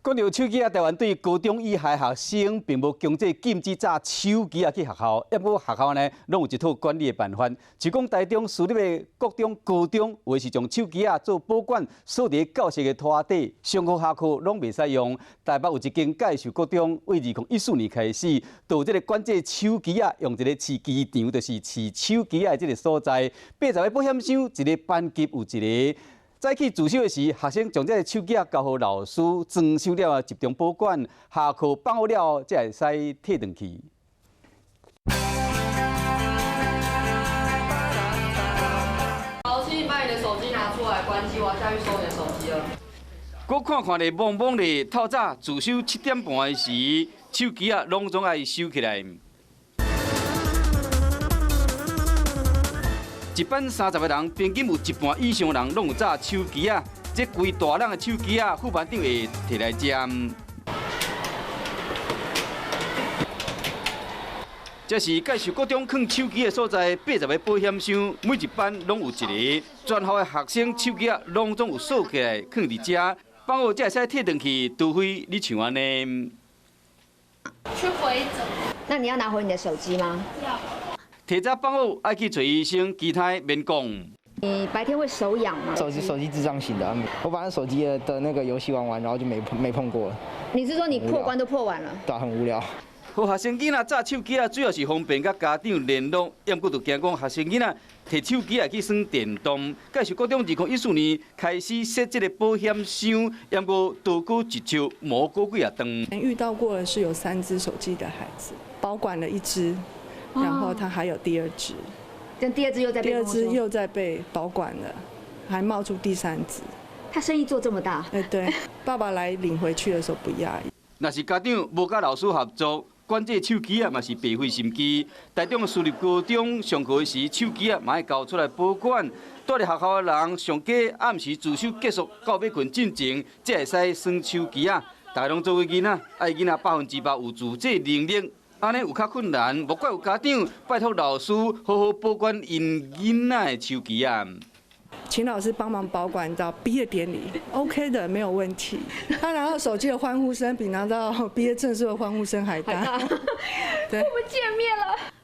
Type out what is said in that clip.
讲到手机台湾对高中以下学生并无强制禁止载手机去学校，不过学校呢，拢有一套管理的办法。就讲台中市立的国中、高中，为是将手机做保管，锁伫教室的拖底，上课下课拢袂使用。台北有一间介绍国中，为2014年开始，就有这个管制手机用一个饲机场，就是饲手机的这个所在，80个保险箱，一个班级有一个。早起自修的时，学生将这个手机交予老师装修了，集中保管。下课放学了，才会使摕回去。老师，你把你的手机拿出来，关机，我要下去收你的手机了。我看咧懵懵咧，透早自修7点半的时，手机拢总爱收起来。一班30个人，平均有一半以上人拢有载手机这规大人的手机副班长会摕来占。这是介绍各种放手机的所在，80个保险箱，每一班拢有一个。全校的学生手机拢总有锁起来，放伫遮。放学才会使摕回去，除非你像安尼。去回诊。那你要拿回你的手机吗？要。提早放学爱去找医生，其他免讲。你白天会手痒吗？手机智障型的，我把手机的那个游戏玩完，然后就没碰过了。你是说你破关都破完了？对，很无聊。好学生囡仔载手机主要是方便甲家长联络，要不就惊讲学生囡仔摕手机去耍电动。介绍高中2014年开始设这个保险箱，要不多过一周，无过几啊长。遇到过的是有3只手机的孩子，保管了1只。然后他还有第2只，但第2只又在被保管了，还冒出第3只。他生意做这么大？对，爸爸来领回去的时候不讶异。若是家长无甲老师合作，管这手机嘛是白费心机。台中私立高中上课时，手机嘛要交出来保管。住伫学校的人，上加暗时自修结束到要困进前，才会使耍手机大家拢作为囡仔，爱囡仔100%有自制能力。安尼有较困难，莫怪有家长拜托老师好好保管因囡仔的手机请老师帮忙保管到毕业典礼 ，OK 的，没有问题。他拿到手机的欢呼声比拿到毕业证书的欢呼声还大。对，我们见面了。